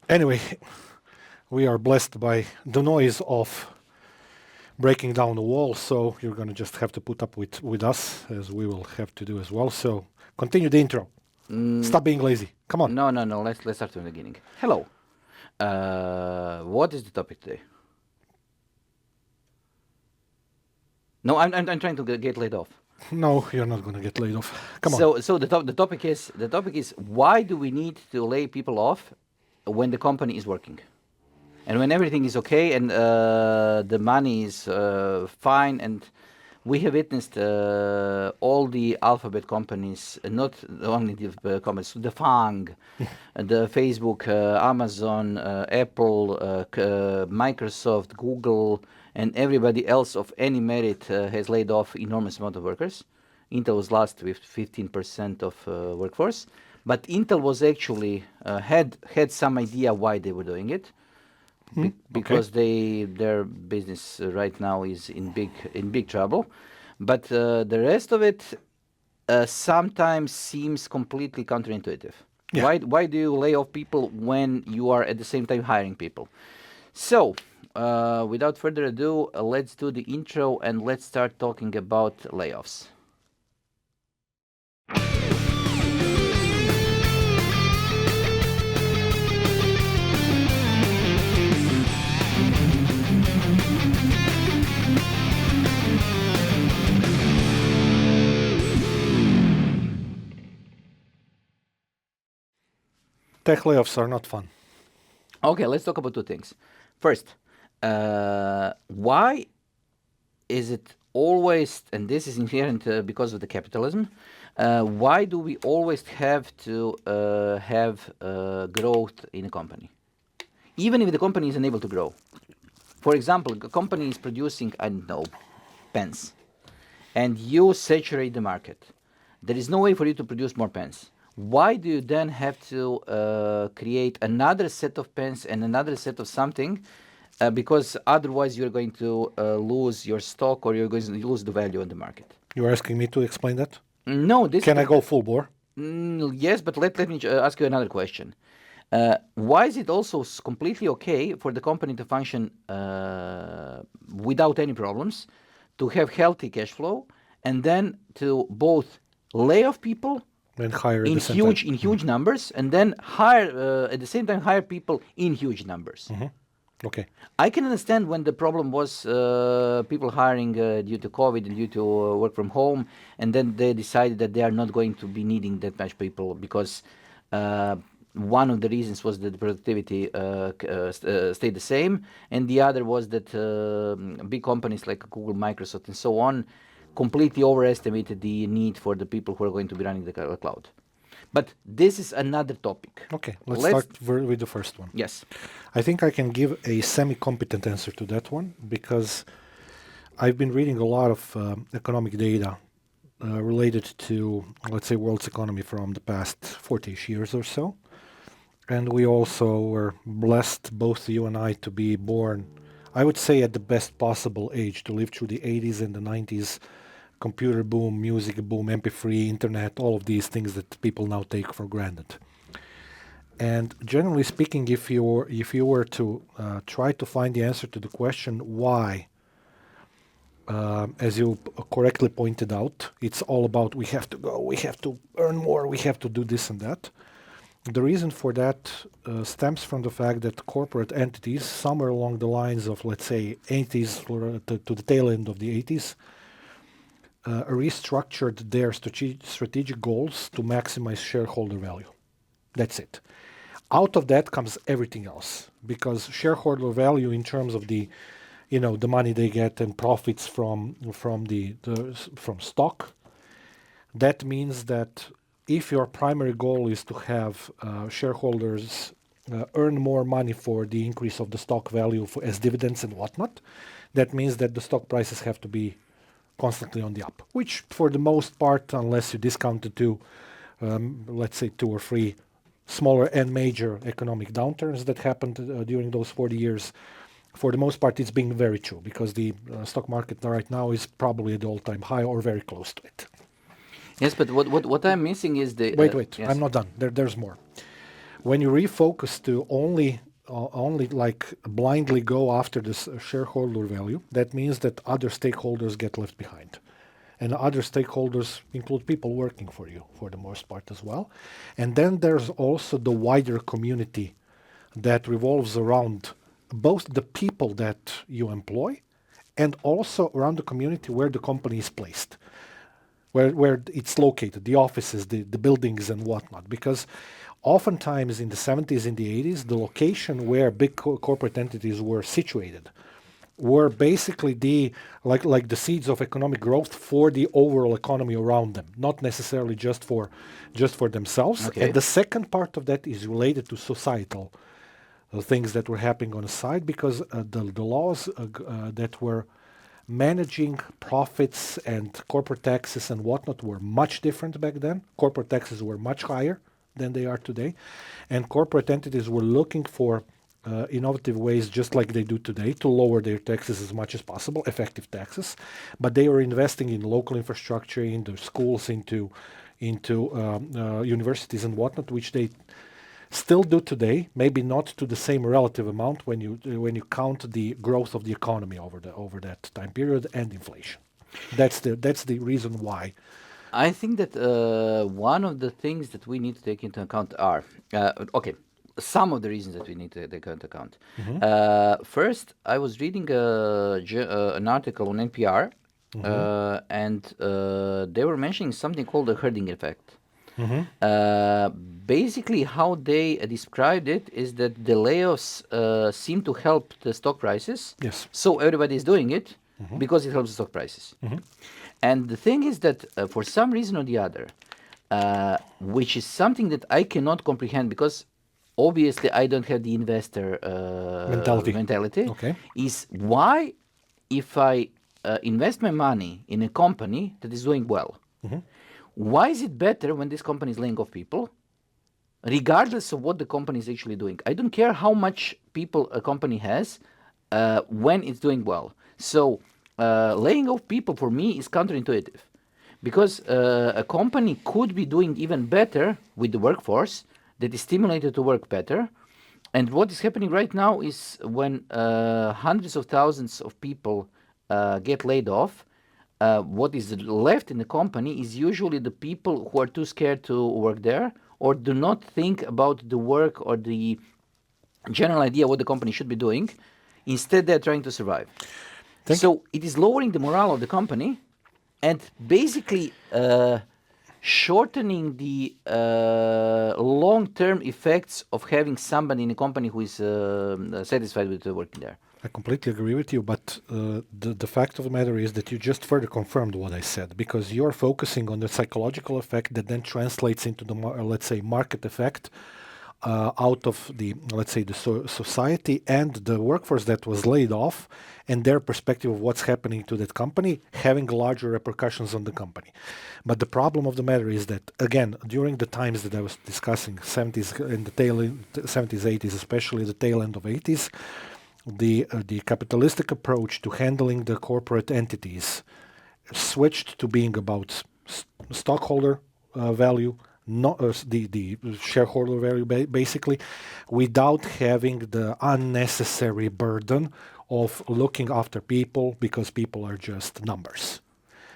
Anyway, we are blessed by the noise of breaking down the wall, so you're going to just have to put up with us, as we will have to do as well. So continue the intro. Stop being lazy. Come on. No. Let's start from the beginning. Hello. What is the topic today? No, I'm trying to get laid off. No, you're not going to get laid off. Come So on. so the topic is why do we need to lay people off when the company is working, and when everything is okay and the money is fine, and we have witnessed all the alphabet companies, not only the companies, the FANG, the Facebook, Amazon, Apple, Microsoft, Google, and everybody else of any merit has laid off enormous amount of workers. Intel was last with 15% of workforce, but Intel was actually had some idea why they were doing it. Because their business right now is in big trouble, but the rest of it sometimes seems completely counterintuitive. Yeah. Why do you lay off people when you are at the same time hiring people? So without further ado, let's do the intro and let's start talking about layoffs. Tech layoffs are not fun. Okay, let's talk about two things. First, why is it always, and this is inherent because of the capitalism, why do we always have to have growth in a company? Even if the company is unable to grow. For example, a company is producing, I don't know, pens, and you saturate the market. There is no way for you to produce more pens. Why do you then have to create another set of pens and another set of something? Because otherwise you're going to lose your stock, or you're going to lose the value on the market. You're asking me to explain that? No, this Can I go full bore? Yes, but let me ask you another question. Why is it also completely okay for the company to function without any problems, to have healthy cash flow, and then to both lay off people And hire at the same time. in huge numbers, and then hire at the same time hire people in huge numbers? Okay. I can understand when the problem was people hiring due to COVID and due to work from home, and then they decided that they are not going to be needing that much people because one of the reasons was that the productivity stayed the same, and the other was that big companies like Google, Microsoft, and so on completely overestimated the need for the people who are going to be running the cloud. But this is another topic. Okay, let's start with the first one. Yes. I think I can give a semi-competent answer to that one because I've been reading a lot of economic data related to, let's say, world's economy from the past 40-ish years or so. And we also were blessed, both you and I, to be born, I would say, at the best possible age, to live through the 80s and the 90s, computer boom, music boom, MP3, internet, all of these things that people now take for granted. And generally speaking, if you were to try to find the answer to the question why, as you correctly pointed out, it's all about we have to go, we have to earn more, we have to do this and that. The reason for that stems from the fact that corporate entities, somewhere along the lines of, let's say, 80s to the tail end of the 80s, restructured their strategic goals to maximize shareholder value. That's it. Out of that comes everything else, because shareholder value in terms of the money they get and profits from stock, that means that if your primary goal is to have shareholders earn more money for the increase of the stock value as dividends and whatnot, that means that the stock prices have to be constantly on the up, which for the most part, unless you discount it to, let's say, 2 or 3 smaller and major economic downturns that happened during those 40 years, for the most part, it's being very true, because the stock market right now is probably at the all-time high or very close to it. Yes, but what I'm missing is the... Wait, yes. I'm not done. There's more. when you refocus to only like blindly go after this shareholder value, that means that other stakeholders get left behind. And other stakeholders include people working for you for the most part as well. And then there's also the wider community that revolves around both the people that you employ and also around the community where the company is placed, where it's located, the offices, the buildings and whatnot. Because oftentimes in the 70s, in the 80s, the location where big corporate entities were situated were basically like the seeds of economic growth for the overall economy around them, not necessarily just for themselves. Okay. And the second part of that is related to societal things that were happening on the side, because the laws that were managing profits and corporate taxes and whatnot were much different back then. Corporate taxes were much higher than they are today, and corporate entities were looking for innovative ways, just like they do today, to lower their taxes as much as possible, effective taxes. But they were investing in local infrastructure, into schools, into universities and whatnot, which they still do today, maybe not to the same relative amount when you count the growth of the economy over that time period and inflation. That's the reason why. I think that one of the things that we need to take into account are okay. Some of the reasons that we need to take into account. First, I was reading an article on NPR, and they were mentioning something called the herding effect. Basically, how they described it is that the layoffs seem to help the stock prices. Yes. So everybody is doing it because it helps the stock prices. And the thing is that for some reason or the other, which is something that I cannot comprehend, because obviously I don't have the investor mentality, Okay. is why, if I invest my money in a company that is doing well, why is it better when this company is laying off people, regardless of what the company is actually doing? I don't care how much people a company has when it's doing well. So laying off people for me is counterintuitive, because a company could be doing even better with the workforce that is stimulated to work better. And what is happening right now is when hundreds of thousands of people get laid off, what is left in the company is usually the people who are too scared to work there, or do not think about the work or the general idea what the company should be doing. Instead, they're trying to survive. So it is lowering the morale of the company and basically shortening the long-term effects of having somebody in a company who is satisfied with working there. I completely agree with you, but the fact of the matter is that you just further confirmed what I said, because you're focusing on the psychological effect that then translates into the, let's say, market effect out of the, let's say, the society and the workforce that was laid off, and their perspective of what's happening to that company having larger repercussions on the company. But the problem of the matter is that, again, during the times that I was discussing, 70s and the tail end, 70s, 80s, especially the tail end of 80s, the capitalistic approach to handling the corporate entities switched to being about stockholder value, not the shareholder value, basically, without having the unnecessary burden of looking after people, because people are just numbers.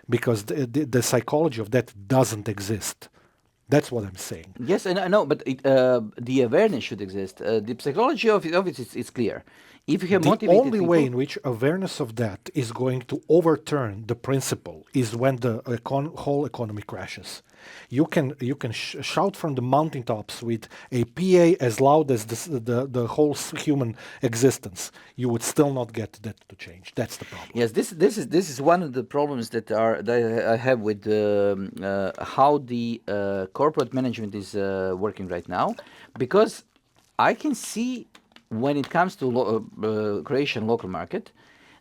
Because the psychology of that doesn't exist. That's what I'm saying. Yes, and I know, but the awareness should exist. The psychology of it is clear. If you have The motivated only people, way in which awareness of that is going to overturn the principle is when the whole economy crashes. You can shout from the mountaintops with a PA as loud as the whole human existence. You would still not get that to change. That's the problem. yes, this is one of the problems that I have with how the corporate management is working right now, because I can see when it comes to Croatian local market,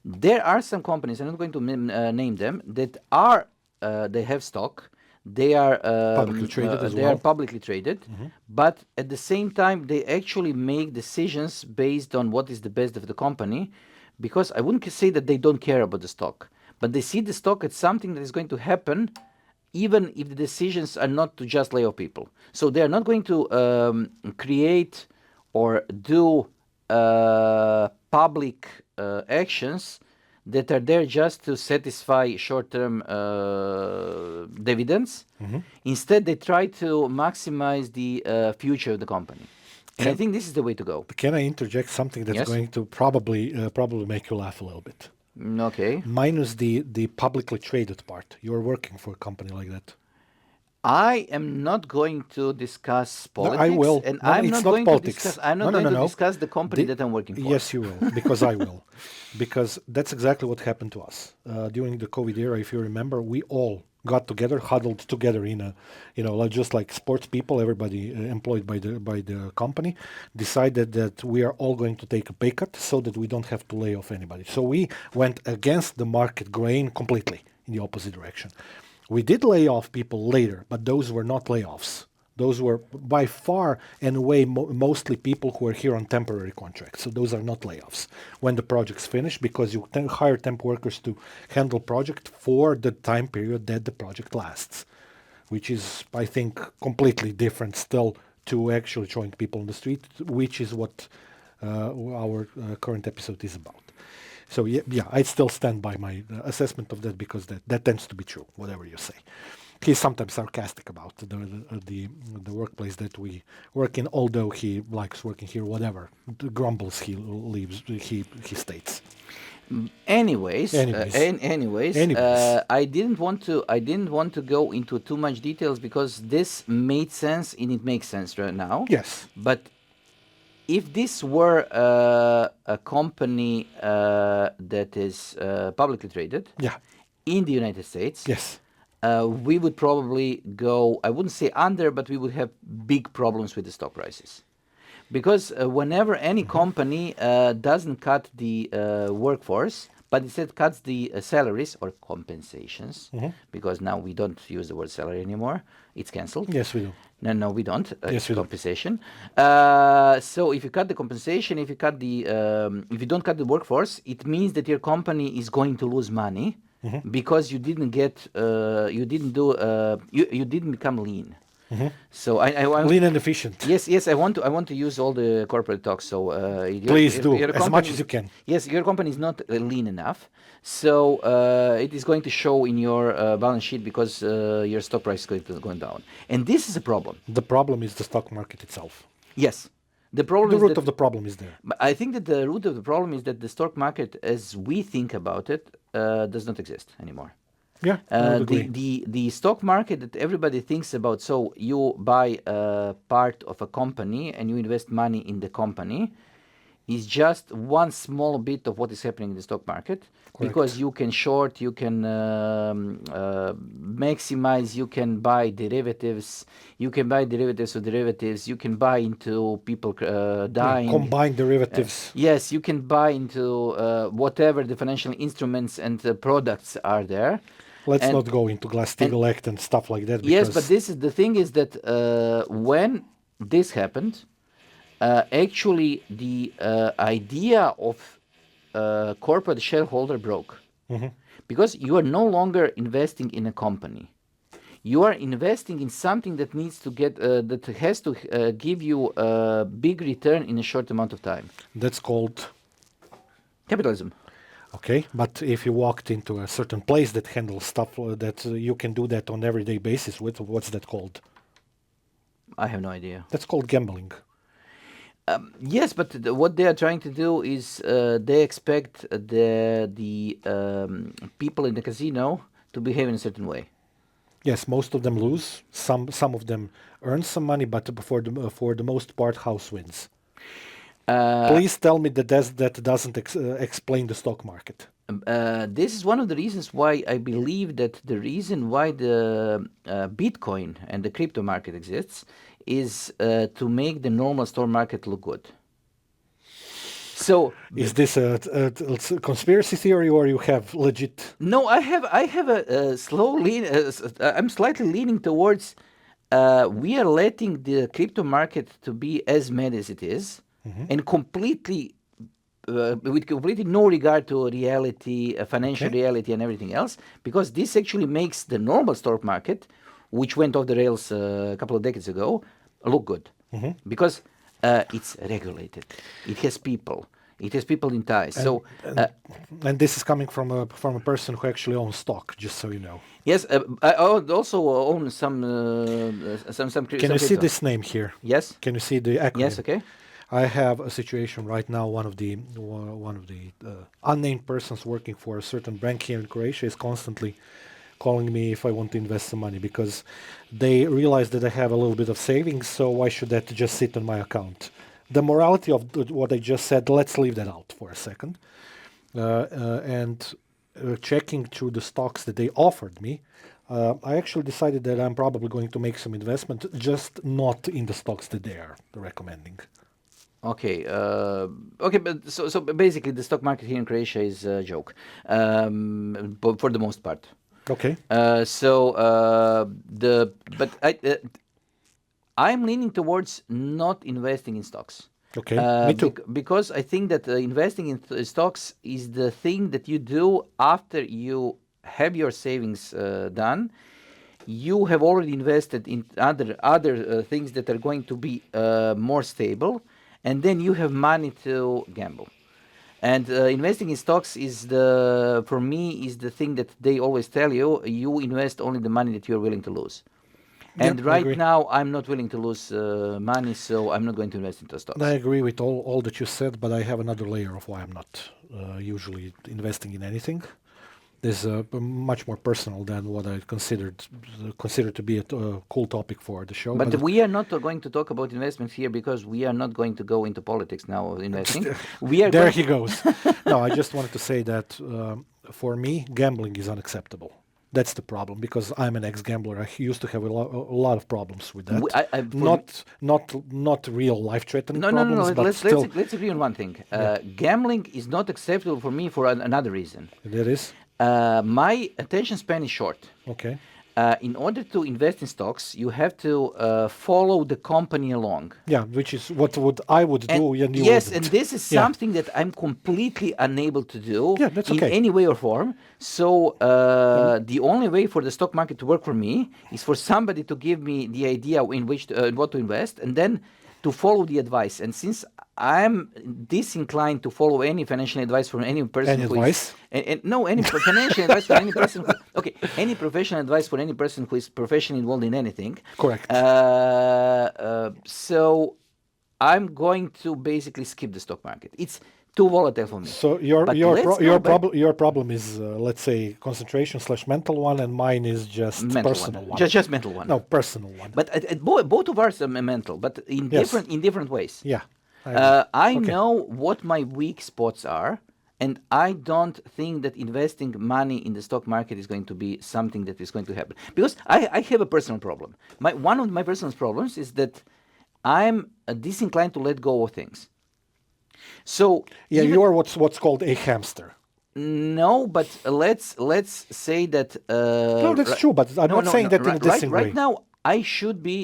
there are some companies, I'm not going to name them, that are they have stock. They are Publicly traded as well. are publicly traded, but at the same time they actually make decisions based on what is the best of the company, because I wouldn't say that they don't care about the stock, but they see the stock as something that is going to happen even if the decisions are not to just lay off people. So they are not going to create or do public actions that are there just to satisfy short-term dividends. Instead, they try to maximize the future of the company. And I think this is the way to go. Can I interject something that's Yes. going to probably make you laugh a little bit? Okay. Minus the publicly traded part. You're working for a company like that. I am not going to discuss No, politics, I will. and No, no, I'm it's not not going politics. to discuss. I'm No, not no, going no, to no. discuss the company that I'm working for. Yes, you will, because I will. Because that's exactly what happened to us. During the COVID era, if you remember, we all got together, huddled together in a, like just like sports people, everybody employed by the company, decided that we are all going to take a pay cut so that we don't have to lay off anybody. So we went against the market grain completely in the opposite direction. We did lay off people later, but those were not layoffs. Those were by far and away mostly people who are here on temporary contracts. So those are not layoffs when the project's finished, because you hire temp workers to handle project for the time period that the project lasts, which is, I think, completely different still to actually showing people on the street, which is what our current episode is about. So yeah, I still stand by my assessment of that, because that tends to be true, whatever you say. He's sometimes sarcastic about the workplace that we work in, although he likes working here. Whatever the grumbles he leaves, he states. Anyways, Anyways. I didn't want to go into too much details, because this made sense and it makes sense right now. Yes. But if this were a company that is publicly traded, Yeah. in the United States, Yes. We would probably go, I wouldn't say under, but we would have big problems with the stock prices. Because whenever any company doesn't cut the workforce, but instead cuts the salaries or compensations, because now we don't use the word salary anymore, it's cancelled. Yes, we do. No, we don't. Yes, we do. Compensation. So if you cut the compensation, if you don't cut the workforce, it means that your company is going to lose money because you didn't become lean. So I Lean and efficient. Yes, I want to use all the corporate talk. So Please do as much as you can. Yes, your company is not lean enough, so it is going to show in your balance sheet, because your stock price is going down, and this is a problem. The problem is the stock market itself. Yes, the problem. The root of the problem is there. But I think that the root of the problem is that the stock market, as we think about it, does not exist anymore. Yeah, I would agree. The stock market that everybody thinks about, so you buy a part of a company and you invest money in the company, is just one small bit of what is happening in the stock market. Correct. Because you can short, you can maximize, you can buy derivatives, you can buy derivatives of derivatives, you can buy into people dying. Combined derivatives. Yes, you can buy into whatever the financial instruments and products are there. Let's not go into Glass-Steagall Act and stuff like that. Yes, but the thing is that when this happened, actually the idea of corporate shareholder broke. Because you are no longer investing in a company. You are investing in something that needs to get that has to give you a big return in a short amount of time. That's called capitalism. Okay, but if you walked into a certain place that handles stuff that you can do that on everyday basis with, what's that called? I have no idea. That's called gambling. Yes, but what they are trying to do is they expect the people in the casino to behave in a certain way. Yes, most of them lose. Some of them earn some money, but for the most part, house wins. Please tell me that doesn't explain the stock market. This is one of the reasons why I believe that the reason why the Bitcoin and the crypto market exists is to make the normal stock market look good. So is this a conspiracy theory, or you have legit? No, I have a slow lean. I'm slightly leaning towards we are letting the crypto market to be as mad as it is, and completely with completely no regard to reality, financial Okay. reality, and everything else, because this actually makes the normal stock market, which went off the rails a couple of decades ago, look good, because it's regulated. It has people. It has people in ties. And So and and this is coming from a person who actually owns stock, just so you know. yes, I also own Can some you see crypto. this name here? Yes. Can you see the Yes. acronym? Okay. I have a situation right now. One of the unnamed persons working for a certain bank here in Croatia is constantly calling me if I want to invest some money because they realize that I have a little bit of savings. So why should that just sit on my account? The morality of what I just said, let's leave that out for a second. And checking through the stocks that they offered me, I actually decided that I'm probably going to make some investment, just not in the stocks that they are recommending. Okay. Okay. But so basically, the stock market here in Croatia is a joke, for the most part. Okay. So the but I'm leaning towards not investing in stocks. Okay. Me too. Because I think that investing in stocks is the thing that you do after you have your savings done. You have already invested in other things that are going to be more stable, and then you have money to gamble. And investing in stocks is for me is the thing that they always tell you. You invest only the money that you are willing to lose. Yeah, And I right agree. now, I'm not willing to lose money, so I'm not going to invest into I stocks. agree with all that you said, but I have another layer of why I'm not usually investing in anything. This is much more personal than what I consider to be a cool topic for the show. But But we are not going to talk about investments here because we are not going to go into politics now of investing. We are there going he to. goes. No, I just wanted to say that for me, gambling is unacceptable. That's the problem because I'm an ex-gambler. I used to have a lot of problems with that. For me, Not real life-threatening no, no, no, no. problems, but Let's still, let's agree on one thing. yeah, Gambling is not acceptable for me for another reason. there is. My attention span is short. Okay. In order to invest in stocks, you have to follow the company along. Yeah, which is what would I would And do and you yes, and wouldn't. this is Yeah. something that I'm completely unable to do Yeah, that's in okay. any way or form. So the only way for the stock market to work for me is for somebody to give me the idea in what to invest, and then to follow the advice. And since I'm disinclined to follow any financial advice from any person Any who is, advice? and no, any financial advice for any person who, okay, any professional advice for any person who is professionally involved in anything. Correct. So I'm going to basically skip the stock market. It's too volatile for me. So your But your let's pro- go your back problem your problem is let's say concentration/mental one, and mine is just mental one, personal one. just mental one. No, personal one. But both of ours are mental, but Yes. in different ways. Yeah, I agree. I Okay. know what my weak spots are, and I don't think that investing money in the stock market is going to be something that is going to happen. Because I have a personal problem. One of my personal problems is that I'm disinclined to let go of things. So Yeah, even you are what's called a hamster. no, but let's say that No, that's true, but I'm no, not no, saying no. that in a dissing Right way. now, I should be.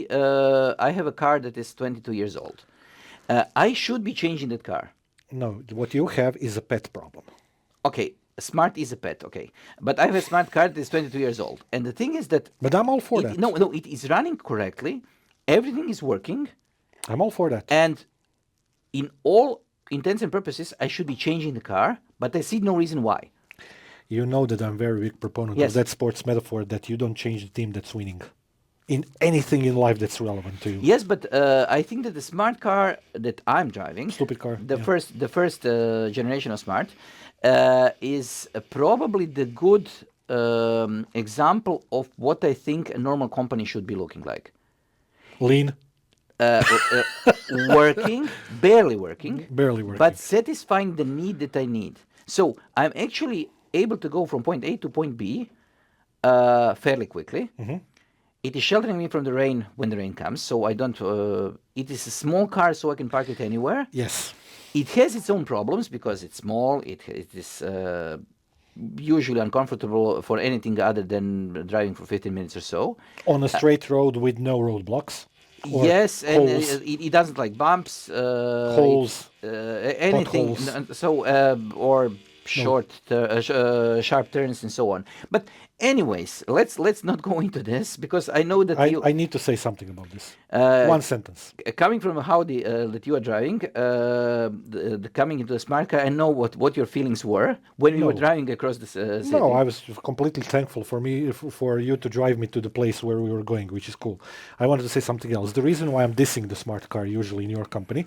I have a car that is 22 years old. I should be changing that car. No, what you have is a pet problem. Okay, smart is a pet. Okay, but I have a smart car that is 22 years old, and the thing is that But I'm all for it no that. no it is running correctly. Everything is working, I'm all for that. and in all intents and purposes, I should be changing the car, but I see no reason why. You know that I'm very big proponent of Yes. that sports metaphor that you don't change the team that's winning in anything in life that's relevant to you. Yes, but I think that the smart car that I'm driving, Stupid car. the Yeah. first generation of smart, is probably the good example of what I think a normal company should be looking like. Lean, Uh, uh, Working, barely working, barely working. but satisfying the need that I need. So I'm actually able to go from point A to point B fairly quickly. It is sheltering me from the rain when the rain comes, so I don't. It is a small car, so I can park it anywhere. Yes. It has its own problems because it's small. It is usually uncomfortable for anything other than driving for 15 minutes or so. On a straight road with no roadblocks. or Yes, and holes, it doesn't like bumps, holes, anything. potholes. So or No, sharp turns and so on. But anyways, let's not go into this because I know that I, you I need to say something about this. uh, One sentence. coming from how that you are driving, coming into a smart car, I know what your feelings were when we were No, driving across the no, city. I was completely thankful for you to drive me to the place where we were going, which is cool. I wanted to say something else. The reason why I'm dissing the smart car usually in your company,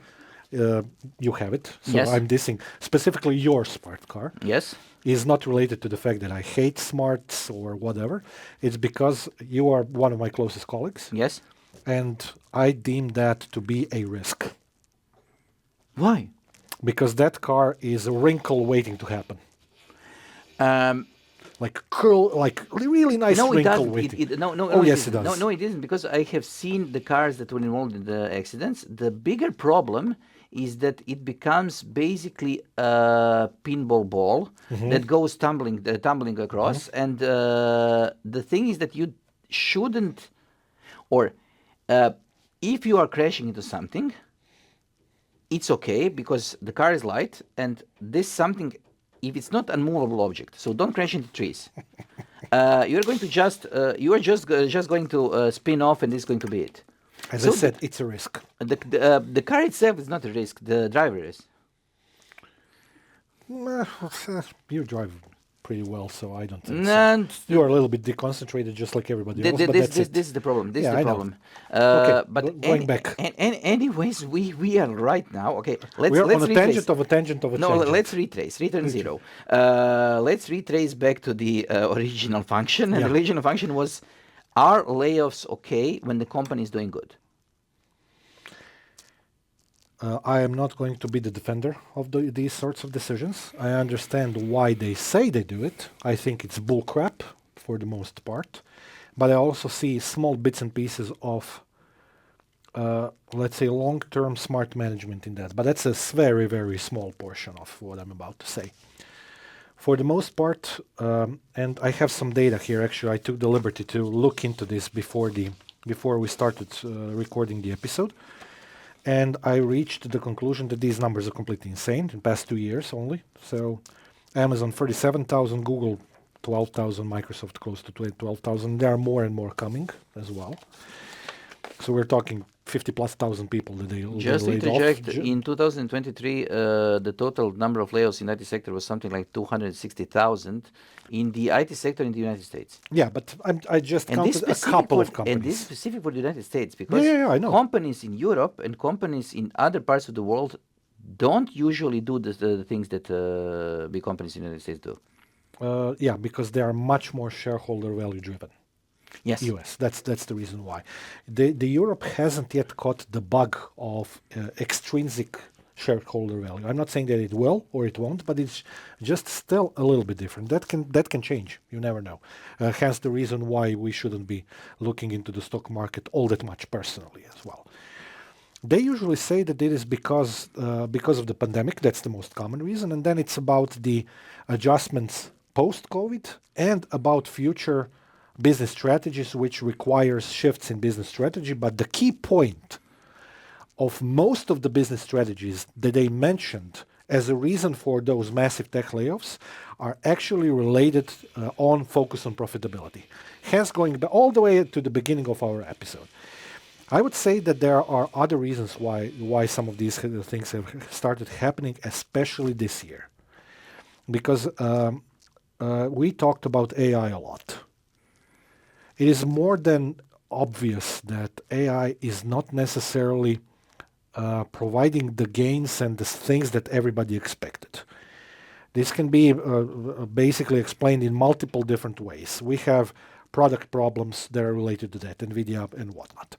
uh, you have it, so Yes, I'm dissing specifically your smart car, yes, is not related to the fact that I hate smarts or whatever. It's because you are one of my closest colleagues, yes. and I deem that to be a risk Why? because that car is a wrinkle waiting to happen. Um, Like curl, like really nice No, it wrinkle doesn't. waiting. No, Oh it yes, it isn't. does. No, it isn't because I have seen the cars that were involved in the accidents. The bigger problem is that it becomes basically a pinball ball that goes tumbling across. And the thing is that you shouldn't, or uh, if you are crashing into something, it's okay because the car is light and this something, if it's not unmovable object, so don't crash into trees. You're going to just going to spin off, and this is going to be it. As I So said, it's a risk. the car itself is not a risk. The driver is. You drive pretty well, so I don't think so. And You are a little bit deconcentrated, just like everybody else, but that's it. this is the problem. This is Yeah, the I know. problem. Okay, But going back. anyways, we are right now. Okay, We are on let's a retrace. tangent of a tangent of a No, tangent. let's retrace. Return Retrace. zero. Let's retrace back to the original function, and the Yeah. original function was: are layoffs okay when the company is doing good? I am not going to be the defender of these sorts of decisions. I understand why they say they do it. I think it's bullcrap for the most part. But I also see small bits and pieces of, let's say, long-term smart management in that. But that's a very, very small portion of what I'm about to say. For the most part, and I have some data here. Actually, I took the liberty to look into this before we started recording the episode. And I reached the conclusion that these numbers are completely insane in the past 2 years only. So Amazon 37,000, Google 12,000, Microsoft close to 12,000. There are more and more coming as well. So we're talking 50 plus thousand people that they Just to laid off. interject, in 2023, the total number of layoffs in IT sector was something like 260,000 in the IT sector in the United States. Yeah, but I just And this counted a specific couple for of companies. and this is specific for the United States Yeah, because yeah, I know. companies in Europe and companies in other parts of the world don't usually do the things that big companies in the United States do. Yeah, because they are much more shareholder value driven. Yes. US. That's the reason why. The Europe hasn't yet caught the bug of extrinsic shareholder value. I'm not saying that it will or it won't, but it's just still a little bit different. That can change. You never know. Hence the reason why we shouldn't be looking into the stock market all that much personally as well. They usually say that it is because of the pandemic. That's the most common reason, and then it's about the adjustments post-COVID and about future business strategies, which requires shifts in business strategy. But the key point of most of the business strategies that they mentioned as a reason for those massive tech layoffs are actually related on focus on profitability. Hence, going all the way to the beginning of our episode. I would say that there are other reasons why some of these things have started happening, especially this year, because we talked about AI a lot. It is more than obvious that AI is not necessarily providing the gains and the things that everybody expected. This can be basically explained in multiple different ways. We have product problems that are related to that, NVIDIA and whatnot.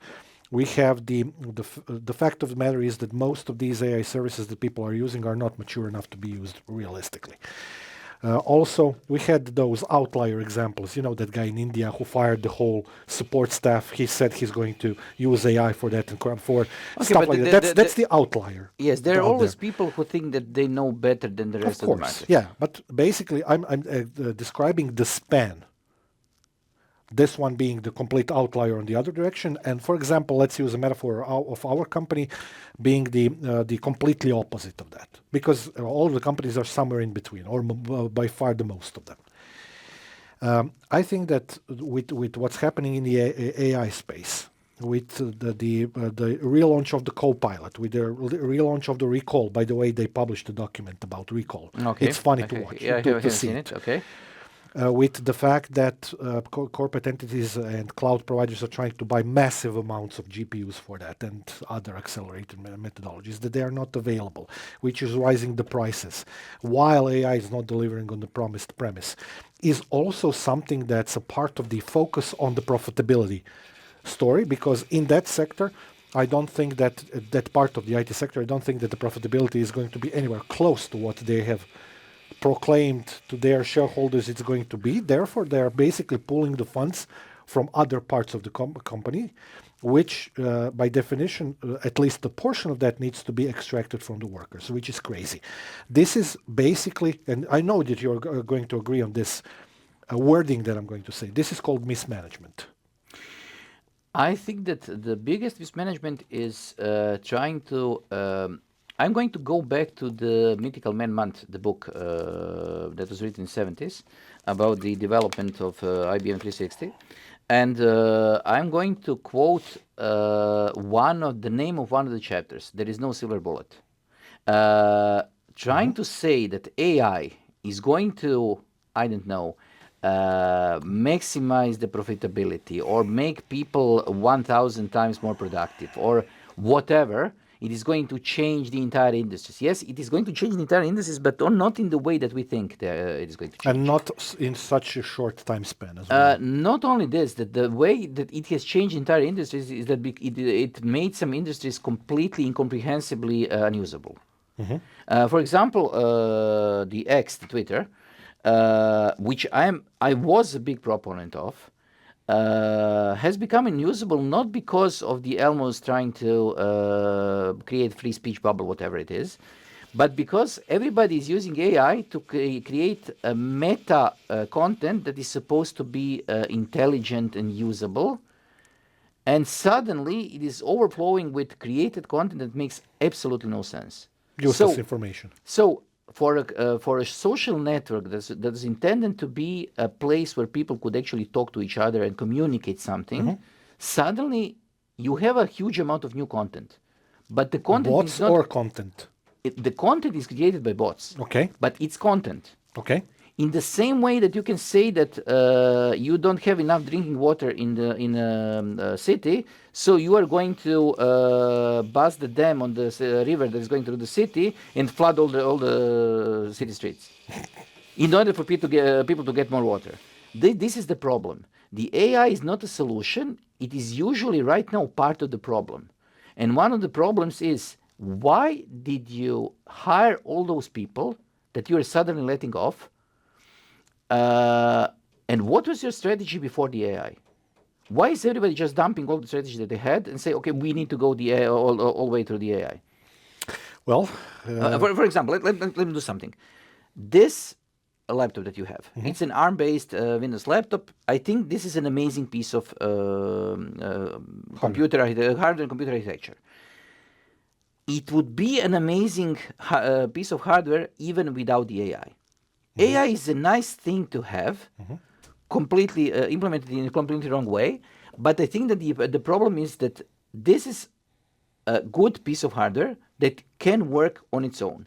We have the fact of the matter is that most of these AI services that people are using are not mature enough to be used realistically. Also, we had those outlier examples. You know, that guy in India who fired the whole support staff. He said he's going to use AI for that and for stuff like that. That's the outlier. Yes, there are out always there. people who think that they know better than the rest Of of the course, market. yeah. But basically, I'm describing the span This one being the complete outlier on the other direction. And for example, let's use a metaphor of our company being the completely opposite of that, because all the companies are somewhere in between, or by far the most of them. I think that with what's happening in the AI space, with the relaunch of the Copilot, with the relaunch of the recall. By the way, they published a document about recall. Okay. It's funny to watch, Yeah, I to haven't see seen it. it. Okay. With the fact that corporate entities and cloud providers are trying to buy massive amounts of GPUs for that and other accelerated methodologies, that they are not available, which is rising the prices, while AI is not delivering on the promised premise, is also something that's a part of the focus on the profitability story, because in that sector, I don't think that that part of the IT sector, I don't think that the profitability is going to be anywhere close to what they have proclaimed to their shareholders it's going to be. Therefore, they are basically pulling the funds from other parts of the company, which by definition, at least a portion of that needs to be extracted from the workers, which is crazy. This is basically, and I know that you're going to agree on this wording that I'm going to say, this is called mismanagement. I think that the biggest mismanagement is trying to. I'm going to go back to the Mythical Man Month, the book that was written in the 70s about the development of IBM 360. And I'm going to quote the name of one of the chapters. There is no silver bullet. Trying to say that AI is going to, I don't know, maximize the profitability or make people 1,000 times more productive or whatever, it is going to change the entire industries. Yes, it is going to change the entire industries, but not in the way that we think it is going to change. And not in such a short time span as well. Not only this, that the way that it has changed entire industries is that it made some industries completely incomprehensibly unusable. For example, the X, the Twitter, which I was a big proponent of, has become unusable not because of the Elmos trying to create free speech bubble, whatever it is, but because everybody is using AI to create a meta content that is supposed to be intelligent and usable. And suddenly it is overflowing with created content that makes absolutely no sense. Useless information. So for a social network that is intended to be a place where people could actually talk to each other and communicate something, suddenly you have a huge amount of new content. But the content Bots is not, or content? the content is created by bots. Okay. But it's content. Okay. In the same way that you can say that you don't have enough drinking water in a city, so you are going to bust the dam on the river that is going through the city and flood all the city streets, in order for people to get more water. This is the problem. The AI is not a solution. It is usually right now part of the problem. And one of the problems is, why did you hire all those people that you are suddenly letting off? And what was your strategy before the AI? Why is everybody just dumping all the strategy that they had and say, okay, we need to go the AI, all the way through the AI? Well, for example, let me do something. This laptop that you have, it's an ARM-based Windows laptop. I think this is an amazing piece of hardware and computer architecture. It would be an amazing piece of hardware even without the AI. AI is a nice thing to have, completely implemented in a completely wrong way. But I think that the problem is that this is a good piece of hardware that can work on its own.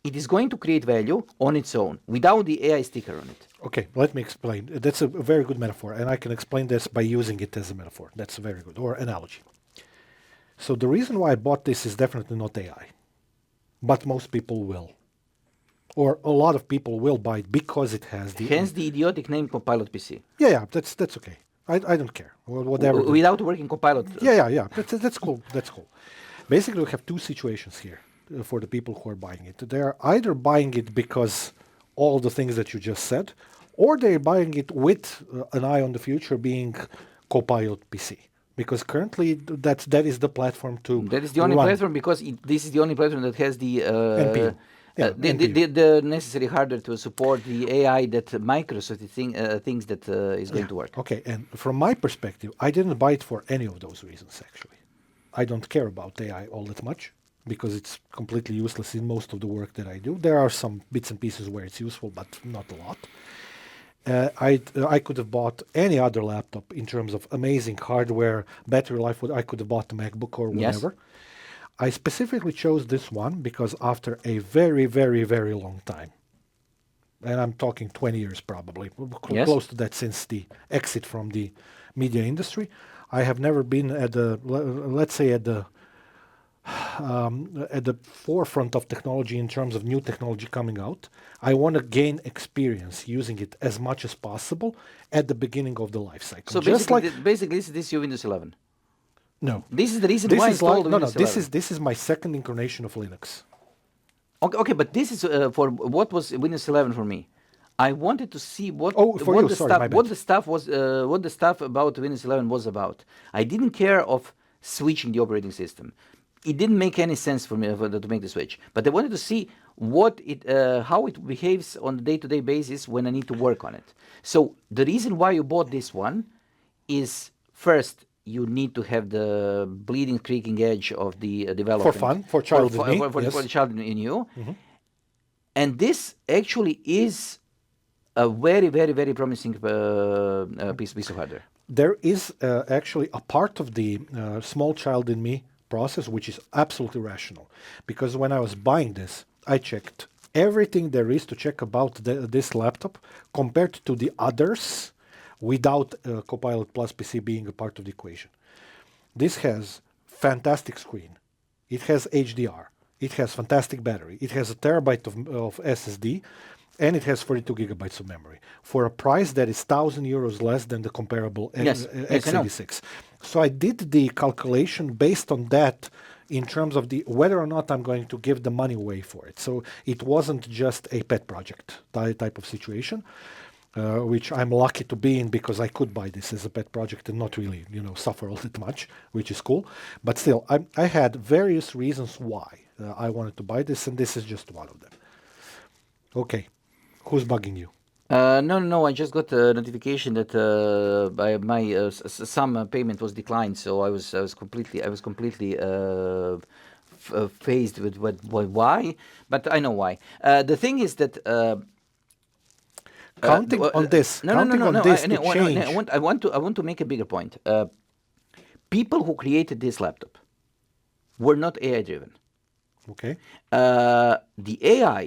It is going to create value on its own without the AI sticker on it. Okay, let me explain. That's a very good metaphor, and I can explain this by using it as a metaphor. That's very good, or analogy. So the reason why I bought this is definitely not AI, but most people will. Or a lot of people will buy it because it has the... Hence the idiotic name Copilot PC. Yeah, that's okay. I don't care. Whatever. Without working Copilot. Yeah. That's cool. That's cool. Basically, we have two situations here for the people who are buying it. They are either buying it because all the things that you just said, or they're buying it with an eye on the future being Copilot PC. Because currently that is the platform to That is the only platform, because this is the only platform that has the NPU. Yeah, NPU. the necessary hardware to support the AI that Microsoft thinks that is going to work. Okay, and from my perspective, I didn't buy it for any of those reasons, actually. I don't care about AI all that much because it's completely useless in most of the work that I do. There are some bits and pieces where it's useful, but not a lot. I could have bought any other laptop in terms of amazing hardware, battery life. I could have bought a MacBook or Yes. whatever. I specifically chose this one because after a very, very, very long time, and I'm talking 20 years probably, Yes. close to that since the exit from the media industry, I have never been at the, let's say at the forefront of technology in terms of new technology coming out. I want to gain experience using it as much as possible at the beginning of the life cycle. So Just basically, like this is your Windows 11. no, This is the reason this why I is like installed no, no. Windows This 11. is this is my second incarnation of Linux. Okay, but this is for what was Windows 11 for me. I wanted to see what Oh, for what you, the sorry, stuff my what bad. the stuff was what the stuff about Windows 11 was about. I didn't care of switching the operating system. It didn't make any sense for me to make the switch. But I wanted to see what it how it behaves on a day-to-day basis when I need to work on it. So the reason why you bought this one is first you need to have the bleeding creaking edge of the development For fun, for child in me, for yes. the child in you. And this actually is a very, very, very promising piece of hardware. There is actually a part of the small child in me process which is absolutely rational. Because when I was buying this, I checked everything there is to check about this laptop compared to the others without Copilot Plus PC being a part of the equation. This has fantastic screen. It has HDR. It has fantastic battery. It has a terabyte of SSD, and it has 42 gigabytes of memory for a price that is €1,000 less than the comparable Yes, yes, I know. x86. So I did the calculation based on that in terms of the whether or not I'm going to give the money away for it. So it wasn't just a pet project type of situation. Which I'm lucky to be in because I could buy this as a pet project and not really, suffer all that much, which is cool. But still, I had various reasons why I wanted to buy this, and this is just one of them. Okay, who's bugging you? No. I just got a notification that my some payment was declined. So I was completely faced with why. But I know why. The thing is that. Counting on this, No. to change. I want to make a bigger point. People who created this laptop were not AI driven. Okay, The AI,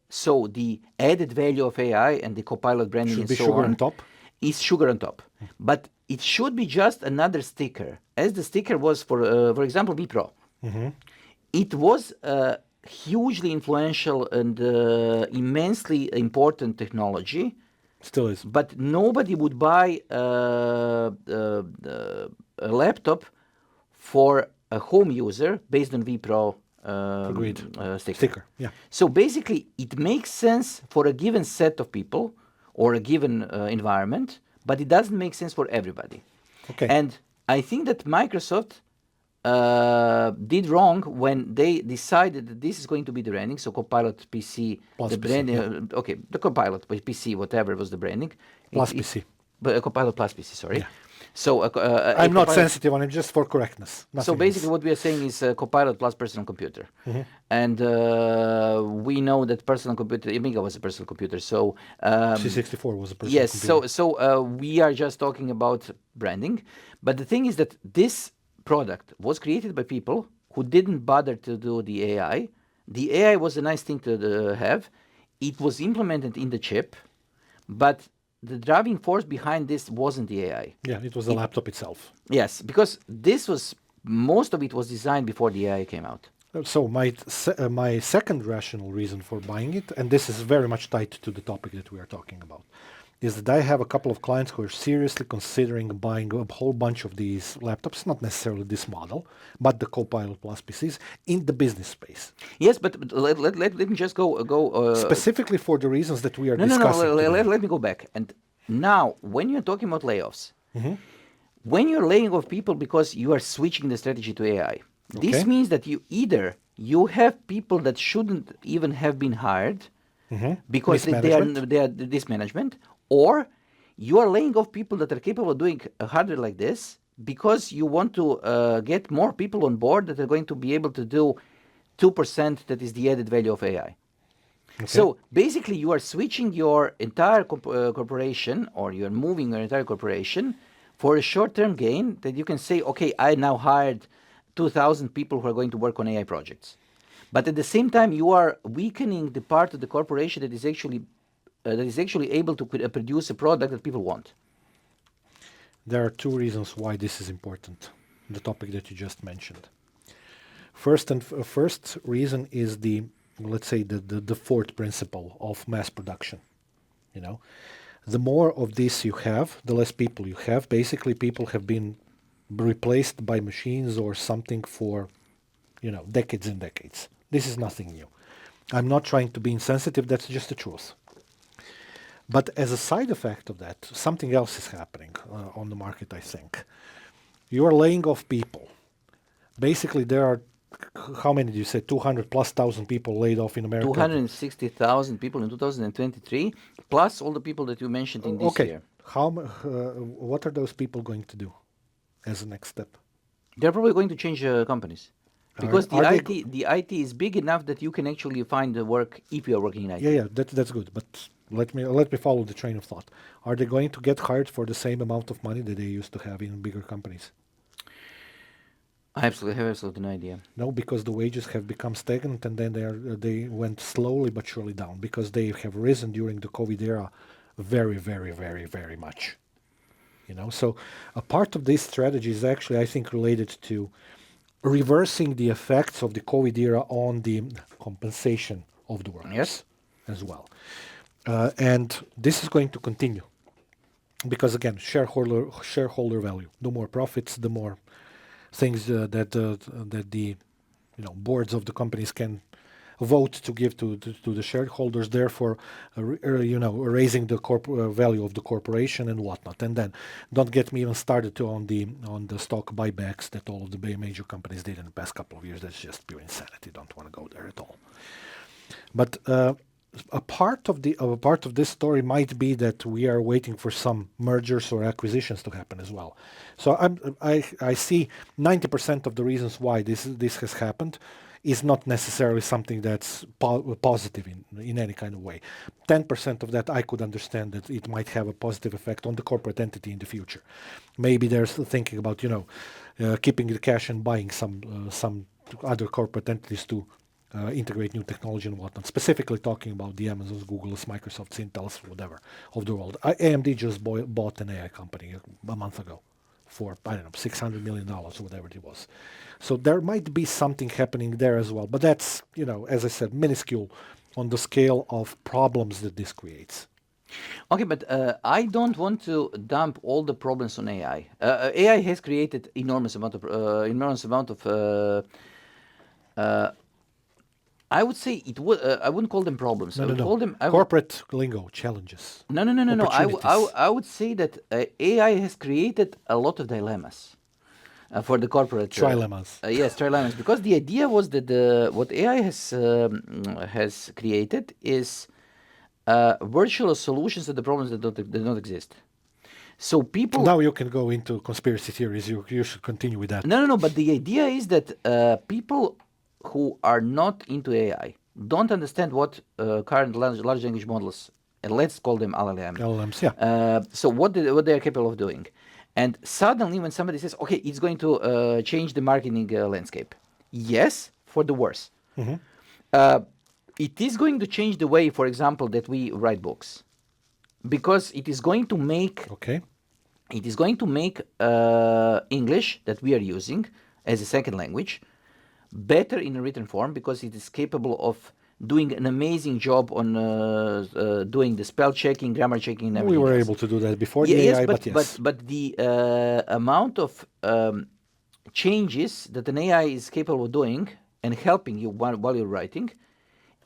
so the added value of AI and the Copilot branding should and be so sugar on on top. is sugar on top. But it should be just another sticker, as the sticker was for example, vPro. It was hugely influential and immensely important technology, Still is. but nobody would buy a laptop for a home user based on vPro Agreed. sticker. Sticker, yeah. So basically, it makes sense for a given set of people or a given environment, but it doesn't make sense for everybody. Okay. And I think that Microsoft did wrong when they decided that this is going to be the branding. So Copilot PC, Plus the PC, branding, yeah. okay, the Copilot PC, whatever was the branding. Plus PC. But Copilot Plus PC, sorry. Yeah. So I'm not sensitive on it, just for correctness. So Nothing basically, else. what we are saying is Copilot plus personal computer, and we know that personal computer, Amiga was a personal computer. So C64 was a personal yes, computer. so we are just talking about branding, but the thing is that this product was created by people who didn't bother to do the AI. The AI was a nice thing to have. It was implemented in the chip, but the driving force behind this wasn't the AI. Yeah, it was the laptop itself. Yes, because this was most of it was designed before the AI came out. So my second rational reason for buying it, and this is very much tied to the topic that we are talking about, is that I have a couple of clients who are seriously considering buying a whole bunch of these laptops, not necessarily this model, but the Copilot Plus PCs in the business space. Yes, but let me just go Specifically for the reasons that we are no, discussing today. let me go back. And now, when you're talking about layoffs, when you're laying off people because you are switching the strategy to AI, this Okay. means that you either you have people that shouldn't even have been hired because Mismanagement. they are this management, or you are laying off people that are capable of doing a hardware like this because you want to get more people on board that are going to be able to do 2% that is the added value of AI. Okay. So basically, you are switching your entire corporation, or you are moving your entire corporation for a short-term gain that you can say, okay, I now hired 2,000 people who are going to work on AI projects. But at the same time, you are weakening the part of the corporation that is actually able to produce a product that people want. There are two reasons why this is important, the topic that you just mentioned. First reason is the, let's say, the fourth principle of mass production. You know, the more of this you have, the less people you have. Basically, people have been replaced by machines or something for, decades and decades. This is nothing new. I'm not trying to be insensitive, that's just the truth. But as a side effect of that, something else is happening on the market, I think. You are laying off people. Basically, there are, how many did you say, 200 plus thousand people laid off in America? 260,000 people in 2023, plus all the people that you mentioned in this Okay. year. What are those people going to do as a next step? They're probably going to change companies. Because Are they the IT is big enough that you can actually find the work if you are working in IT. Yeah, that's good. But let me follow the train of thought. Are they going to get hired for the same amount of money that they used to have in bigger companies? I absolutely have absolutely no idea. No, because the wages have become stagnant, and then they went slowly but surely down because they have risen during the COVID era very, very, very, very much. So a part of this strategy is actually, I think, related to reversing the effects of the COVID era on the compensation of the workers Yes. as well. And this is going to continue because, again, shareholder value. The more profits, the more things that the boards of the companies can vote to give to the shareholders, therefore raising the value of the corporation and whatnot. And then don't get me even started on the stock buybacks that all of the major companies did in the past couple of years. That's just pure insanity. Don't want to go there at all. But a part of this story might be that we are waiting for some mergers or acquisitions to happen as well. So I see 90% of the reasons why this has happened is not necessarily something that's positive in any kind of way. 10% of that I could understand that it might have a positive effect on the corporate entity in the future. Maybe they're still thinking about keeping the cash and buying some other corporate entities to integrate new technology and whatnot, specifically talking about the Amazons, Googles, Microsofts, Intels, whatever of the world. AMD just bought an AI company a month ago for, I don't know, $600 million or whatever it was. So there might be something happening there as well. But that's, as I said, minuscule on the scale of problems that this creates. Okay, but I don't want to dump all the problems on AI. AI has created enormous amount of I would say it would. I wouldn't call them problems. I would call them corporate lingo challenges. No. Opportunities. I would say that AI has created a lot of dilemmas for the corporate. Trilemmas. Yes, trilemmas. Because the idea was that what AI has created is virtual solutions to the problems that don't exist. So people. Now you can go into conspiracy theories. You should continue with that. No. But the idea is that people who are not into AI don't understand what current large language models, and let's call them LLMs, yeah. So what they are capable of doing. And suddenly when somebody says, okay, it's going to change the marketing landscape. Yes, for the worse. It is going to change the way, for example, that we write books. Because it is going to make English that we are using as a second language better in a written form, because it is capable of doing an amazing job on doing the spell checking, grammar checking, and everything. We were else. able to do that before the AI, but yes. But the amount of changes that an AI is capable of doing and helping you while you're writing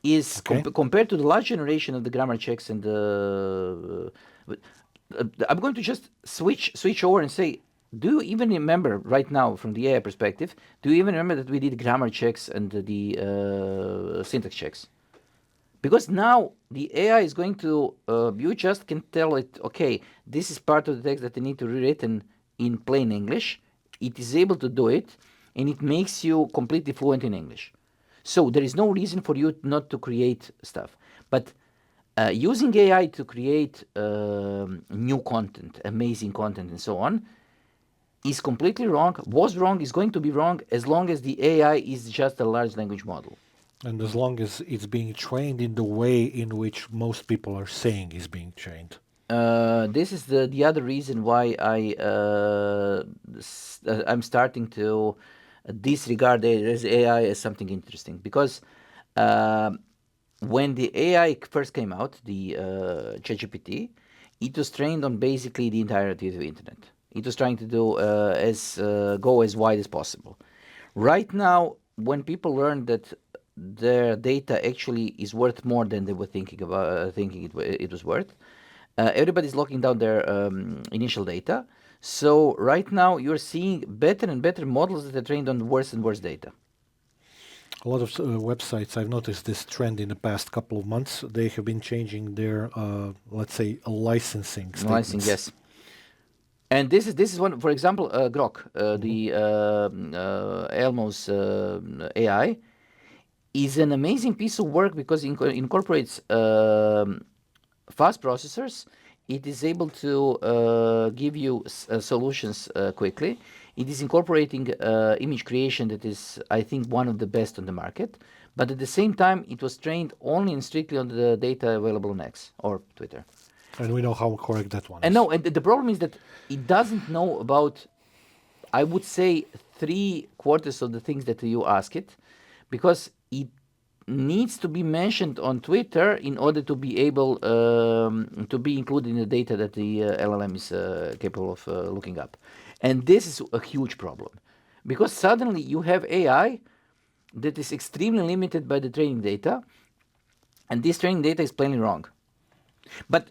is compared to the large generation of the grammar checks and the. I'm going to just switch over and say do you even remember right now from the AI perspective? Do you even remember that we did grammar checks and the syntax checks? Because now the AI is going to, you just can tell it, okay, this is part of the text that I need to be written in plain English. It is able to do it, and it makes you completely fluent in English. So there is no reason for you not to create stuff. But using AI to create new content, amazing content, and so on, is completely wrong, was wrong, is going to be wrong as long as the AI is just a large language model. And as long as it's being trained in the way in which most people are saying is being trained. This is the other reason why I'm starting to disregard AI as something interesting, because when the AI first came out, the ChatGPT, it was trained on basically the entirety of the internet. It was trying to do go as wide as possible. Right now, when people learn that their data actually is worth more than they were thinking it was worth, everybody's locking down their initial data. So right now, you're seeing better and better models that are trained on worse and worse data. A lot of websites, I've noticed this trend in the past couple of months. They have been changing their, let's say, licensing statements. Licensing, yes. And this is one, for example, Grok, the Elmo's AI, is an amazing piece of work because it incorporates fast processors. It is able to give you solutions quickly. It is incorporating image creation that is, I think, one of the best on the market. But at the same time, it was trained only and strictly on the data available on X or Twitter. And we know how correct that one is. And no, and the problem is that it doesn't know about, I would say, 3/4 of the things that you ask it, because it needs to be mentioned on Twitter in order to be able to be included in the data that the LLM is capable of looking up. And this is a huge problem, because suddenly you have AI that is extremely limited by the training data, and this training data is plainly wrong. But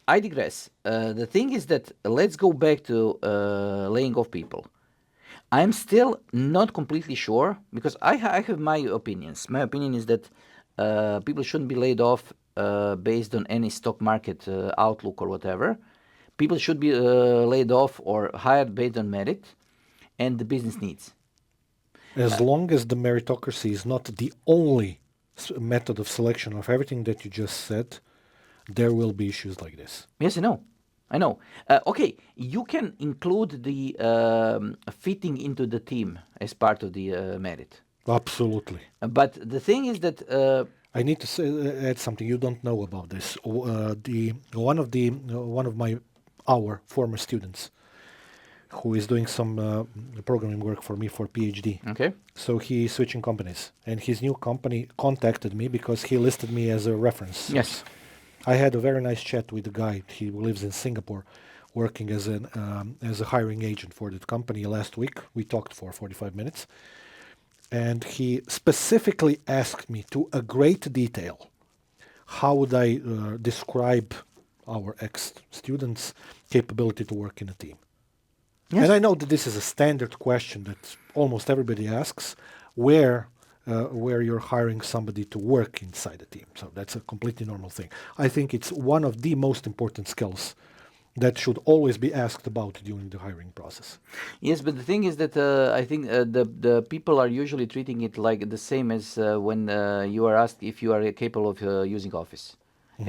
I digress. The thing is that let's go back to laying off people. I'm still not completely sure, because I have my opinions. My opinion is that people shouldn't be laid off based on any stock market outlook or whatever. People should be laid off or hired based on merit and the business needs. As long as the meritocracy is not the only method of selection of everything that you just said, there will be issues like this. Yes, I know. I know. Okay, you can include the fitting into the team as part of the merit. Absolutely. But the thing is that I need to add something you don't know about this. One of our former students, who is doing some programming work for me for PhD. okay, So he's switching companies, and his new company contacted me because he listed me as a reference. yes, I had a very nice chat with the guy. He lives in Singapore, working as a hiring agent for that company last week. We talked for 45 minutes. And he specifically asked me to a great detail how would I describe our ex-students' capability to work in a team. yes. And I know that this is a standard question that almost everybody asks, where you're hiring somebody to work inside a team. So that's a completely normal thing. I think it's one of the most important skills that should always be asked about during the hiring process. Yes, but the thing is that I think the people are usually treating it like the same as when you are asked if you are capable of using Office.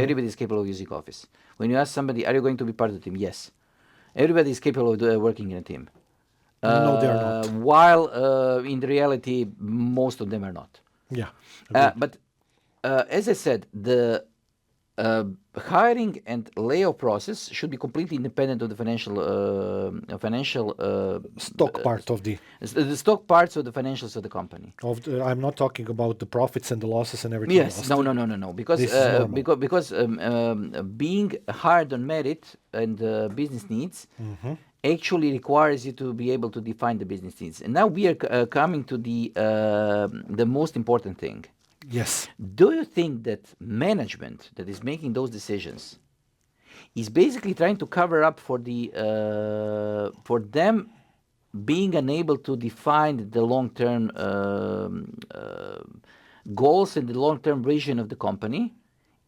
Everybody is capable of using Office. When you ask somebody, are you going to be part of the team? Yes. Everybody is capable of working in a team. No, they are not. While in the reality, most of them are not. Yeah. Agreed. But as I said, the hiring and layoff process should be completely independent of the financial Stock part of the stock parts of the financials of the company. I'm not talking about the profits and the losses and everything Yes, else. no. Because This is normal. because being hired on merit and business needs actually requires you to be able to define the business needs. And now we are coming to the most important thing. Yes. Do you think that management that is making those decisions is basically trying to cover up for the for them being unable to define the long-term goals and the long-term vision of the company,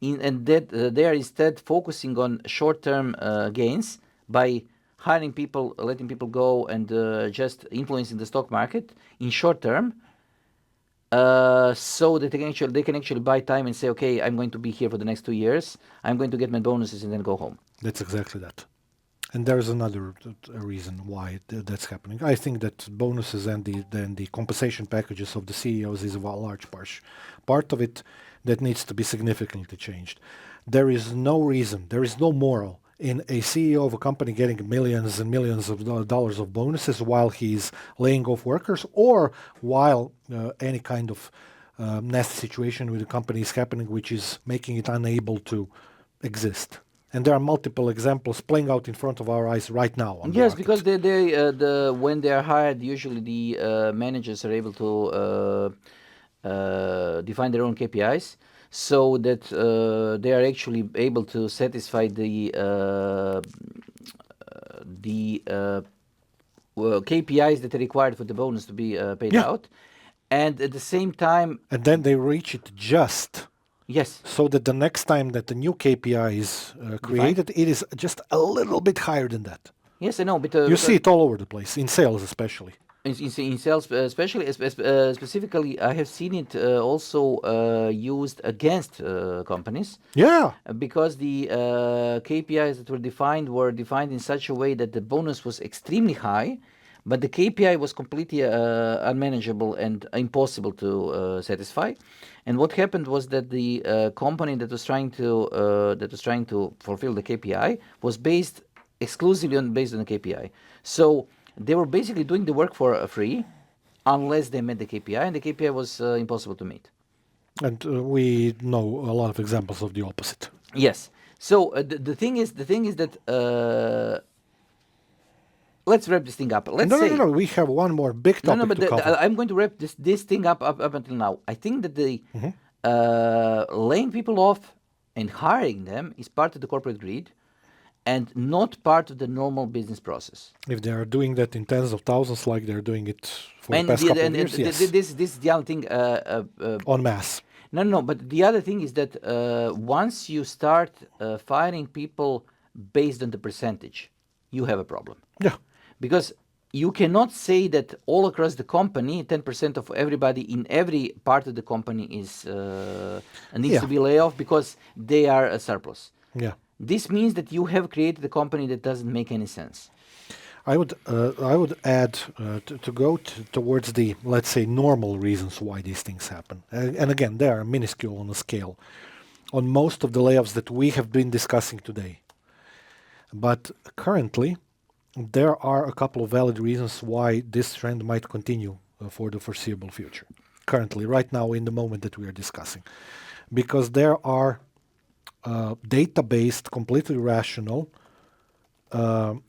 and that they are instead focusing on short-term gains by hiring people, letting people go, and just influencing the stock market in short term, so that they can actually buy time and say, okay, I'm going to be here for the next 2 years. I'm going to get my bonuses and then go home. That's exactly that. And there's another reason why that's happening. I think that bonuses and the compensation packages of the CEOs is a large part of it that needs to be significantly changed. There is no reason, there is no moral in a CEO of a company getting millions and millions of dollars of bonuses while he's laying off workers, or while any kind of nasty situation with the company is happening, which is making it unable to exist. And there are multiple examples playing out in front of our eyes right now on the Yes, market. because when they are hired, usually the managers are able to define their own KPIs, so that they are actually able to satisfy the KPIs that are required for the bonus to be paid Yeah. out, and at the same time, And then they reach it just yes, so that the next time that the new KPI is created, it is just a little bit higher than that. yes, I know, but You see it all over the place, in sales especially. in sales, especially specifically, I have seen it also used against companies. Yeah. Because the KPIs that were defined in such a way that the bonus was extremely high, but the KPI was completely unmanageable and impossible to satisfy. And what happened was that the company that was trying to fulfill the KPI was based exclusively based on the KPI. So they were basically doing the work for free, unless they met the KPI, and the KPI was impossible to meet. And we know a lot of examples of the opposite. Yes. So the thing is that let's wrap this thing up. Let's No, say no, no, no. We have one more big no, topic no, but to cover. I'm going to wrap this thing up until now. I think that the laying people off and hiring them is part of the corporate greed, and not part of the normal business process. If they are doing that in tens of thousands, like they're doing it for the And past couple of and years, yes, this is the other thing. en masse. No. But the other thing is that once you start firing people based on the percentage, you have a problem. Yeah. Because you cannot say that all across the company, 10% of everybody in every part of the company is needs to be laid off because they are a surplus. Yeah. This means that you have created a company that doesn't make any sense. I would add to go towards the, let's say, normal reasons why these things happen. And again, they are minuscule on a scale on most of the layoffs that we have been discussing today. But currently, there are a couple of valid reasons why this trend might continue for the foreseeable future. Currently, right now, in the moment that we are discussing. Because there are data-based, completely rational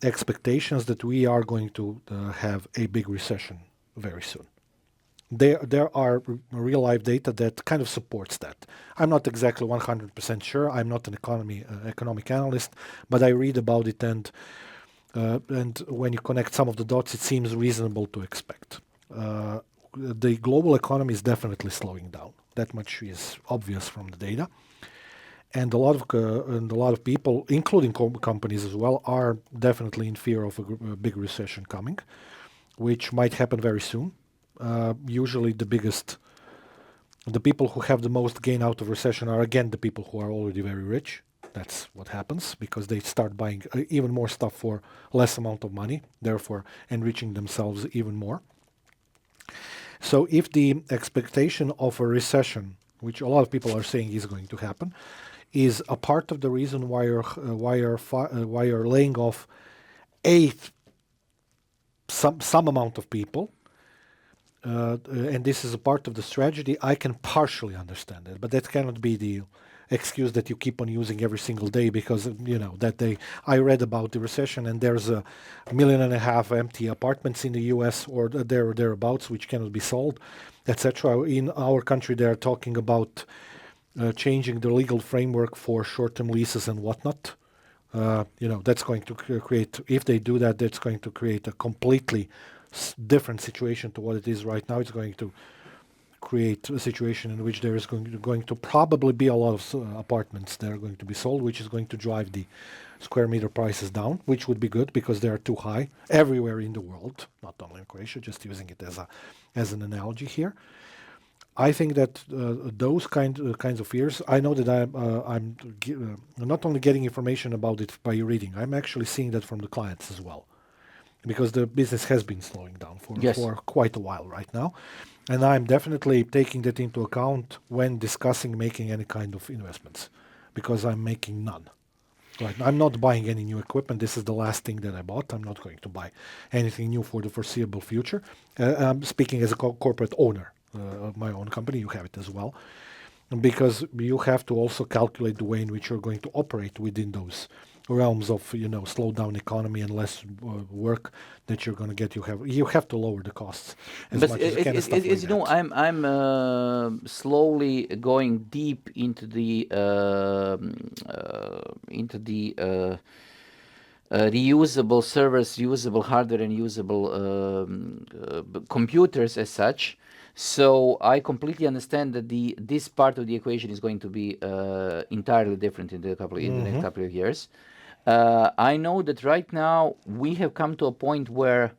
expectations that we are going to have a big recession very soon. There are real life data that kind of supports that. I'm not exactly 100% sure. I'm not an economic analyst, but I read about it, and when you connect some of the dots, it seems reasonable to expect. The global economy is definitely slowing down. That much is obvious from the data. And a lot of people, including companies as well, are definitely in fear of a big recession coming, which might happen very soon. Usually the people who have the most gain out of recession are again the people who are already very rich. That's what happens because they start buying even more stuff for less amount of money, therefore enriching themselves even more. So if the expectation of a recession, which a lot of people are saying is going to happen, is a part of the reason why you're laying off some amount of people, and this is a part of the strategy, I can partially understand it, but that cannot be the excuse that you keep on using every single day because, I read about the recession and there's 1.5 million empty apartments in the US or thereabouts which cannot be sold, etc. In our country, they are talking about changing the legal framework for short-term leases and whatnot, That's going to create, if they do that, that's going to create a completely different situation to what it is right now. It's going to create a situation in which there is going to probably be a lot of apartments that are going to be sold, which is going to drive the square meter prices down, which would be good because they are too high everywhere in the world, not only in Croatia, just using it as an analogy here. I think that those kinds of fears. I know that I'm not only getting information about it by reading. I'm actually seeing that from the clients as well, because the business has been slowing down Yes. for quite a while right now, and I'm definitely taking that into account when discussing making any kind of investments, because I'm making none. Right. I'm not buying any new equipment. This is the last thing that I bought. I'm not going to buy anything new for the foreseeable future. I'm speaking as a corporate owner of my own company. You have it as well, because you have to also calculate the way in which you're going to operate within those realms of slow down economy and less work that you're going to get. You have to lower the costs as But much as you can and stuff like as you know, that. I'm slowly going deep into the reusable servers, usable hardware, and usable computers as such. So I completely understand that this part of the equation is going to be entirely different in the next couple of years. I know that right now we have come to a point where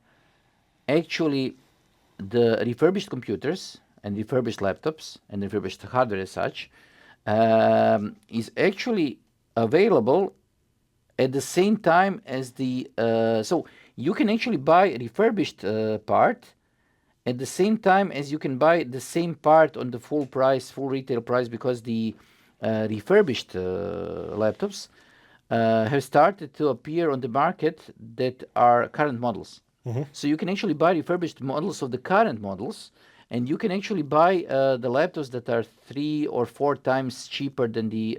actually the refurbished computers and refurbished laptops and refurbished hardware as such is actually available at the same time as so you can actually buy refurbished part at the same time as you can buy the same part on the full retail price, because the refurbished laptops have started to appear on the market that are current models. So you can actually buy refurbished models of the current models, and you can actually buy the laptops that are 3 or 4 times cheaper than the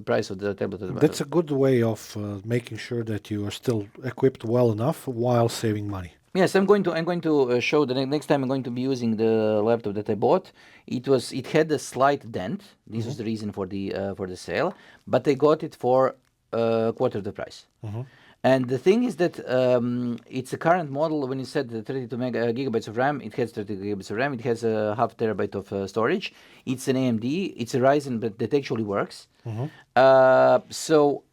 price of the tablet. That's a good way of making sure that you are still equipped well enough while saving money. Yes, I'm going to show the next time I'm going to be using the laptop that I bought. It had a slight dent. This was the reason for the sale, but I got it for quarter of the price. And the thing is that it's a current model. When you said the 32 gigabytes of RAM, it has 30 gigabytes of RAM. It has a half terabyte of storage. It's an AMD. It's a Ryzen, but that actually works. So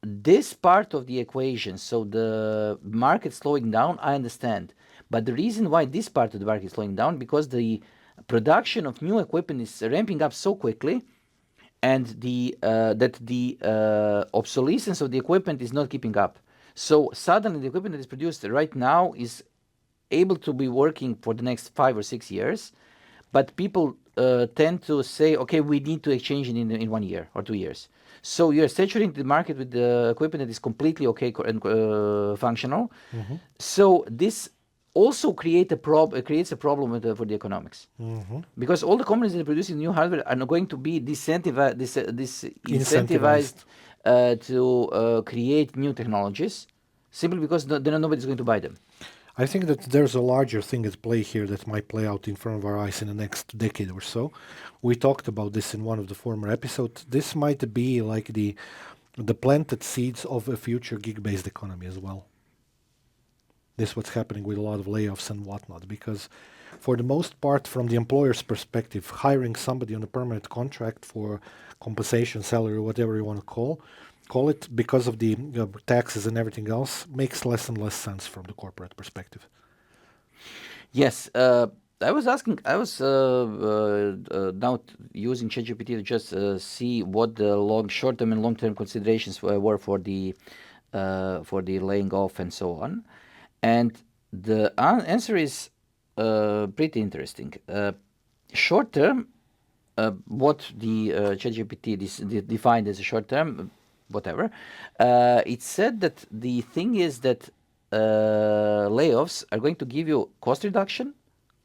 this part of the equation, so the market slowing down, I understand. But the reason why this part of the market is slowing down, because the production of new equipment is ramping up so quickly, and that the obsolescence of the equipment is not keeping up. So suddenly the equipment that is produced right now is able to be working for the next 5 or 6 years, but people tend to say, okay, we need to exchange it in 1 year or 2 years. So you're saturating the market with the equipment that is completely okay and functional. So this also creates a problem for the economics, because all the companies that are producing new hardware are not going to be disincentivized to create new technologies, simply because then nobody's going to buy them. I think that there's a larger thing at play here that might play out in front of our eyes in the next decade or so. We talked about this in one of the former episodes. This might be like the planted seeds of a future gig-based economy as well. This is what's happening with a lot of layoffs and whatnot, because for the most part, from the employer's perspective, hiring somebody on a permanent contract for compensation, salary, whatever you want to call it, because of the taxes and everything else, makes less and less sense from the corporate perspective. Yes, I was now using ChatGPT to just see what the short-term and long-term considerations were for the laying off and so on, and the answer is pretty interesting. Short-term, what the ChatGPT defined as a short-term, whatever, it said that the thing is that layoffs are going to give you cost reduction,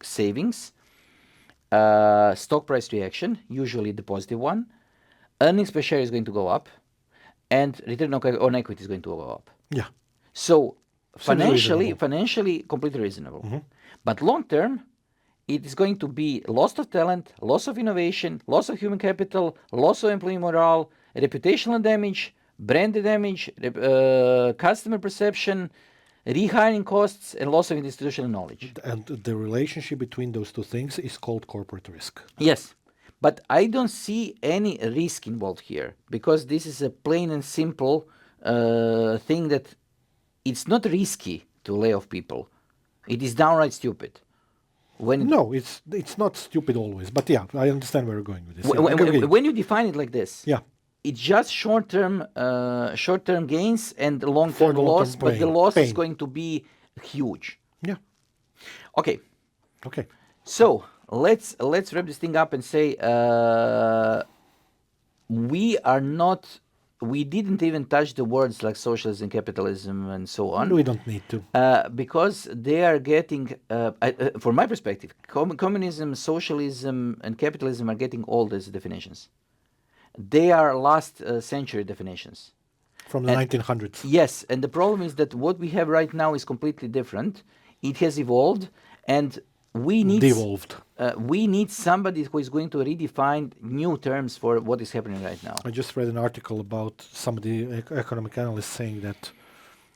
savings, stock price reaction, usually the positive one, earnings per share is going to go up, and return on equity is going to go up. Yeah. So Seems reasonable. financially completely reasonable. But long term, it is going to be loss of talent, loss of innovation, loss of human capital, loss of employee morale, reputational damage, brand damage, customer perception, rehiring costs, and loss of institutional knowledge. And the relationship between those two things is called corporate risk. Yes, but I don't see any risk involved here because this is a plain and simple thing that it's not risky to lay off people. It is downright stupid. No, it's not stupid always, but yeah, I understand where you're going with this. When you define it like this, yeah, it's just short-term gains and long-term loss, but the loss is going to be huge. Yeah. Okay. Okay. So let's wrap this thing up and say we didn't even touch the words like socialism, capitalism, and so on. We don't need to. Because they are getting, from my perspective, communism, socialism, and capitalism are getting old as definitions. They are last century definitions. From the 1900s. Yes, and the problem is that what we have right now is completely different. It has evolved, and we need devolved. We need somebody who is going to redefine new terms for what is happening right now. I just read an article about some of the economic analysts saying that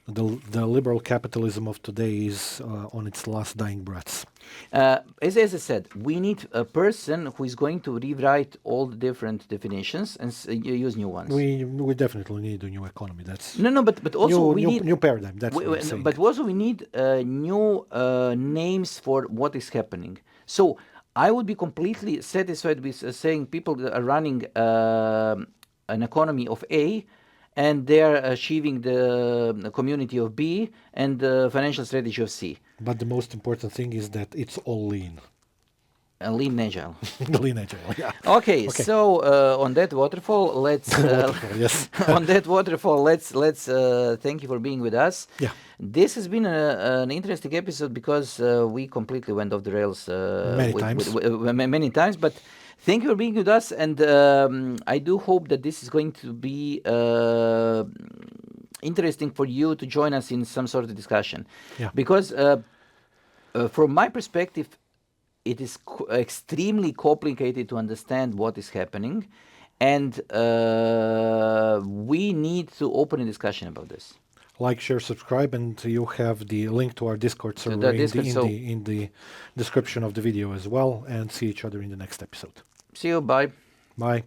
the liberal capitalism of today is on its last dying breaths. As I said, we need a person who is going to rewrite all the different definitions and use new ones. We definitely need a new economy. That's but also we need new paradigm. That's what I'm saying. But also we need new names for what is happening. So I would be completely satisfied with saying people that are running an economy of A, and they are achieving the community of B and the financial strategy of C. But the most important thing is that it's all lean. Lean agile. Lean agile, yeah. Okay, so on that waterfall, let's yes. on that waterfall, let's thank you for being with us. Yeah. This has been an interesting episode because we completely went off the rails many times, but thank you for being with us, and I do hope that this is going to be interesting for you to join us in some sort of discussion. Yeah. Because from my perspective, it is extremely complicated to understand what is happening, and we need to open a discussion about this. Like, share, subscribe, and you have the link to our Discord server in the description of the video as well, and see each other in the next episode. See you, bye. Bye.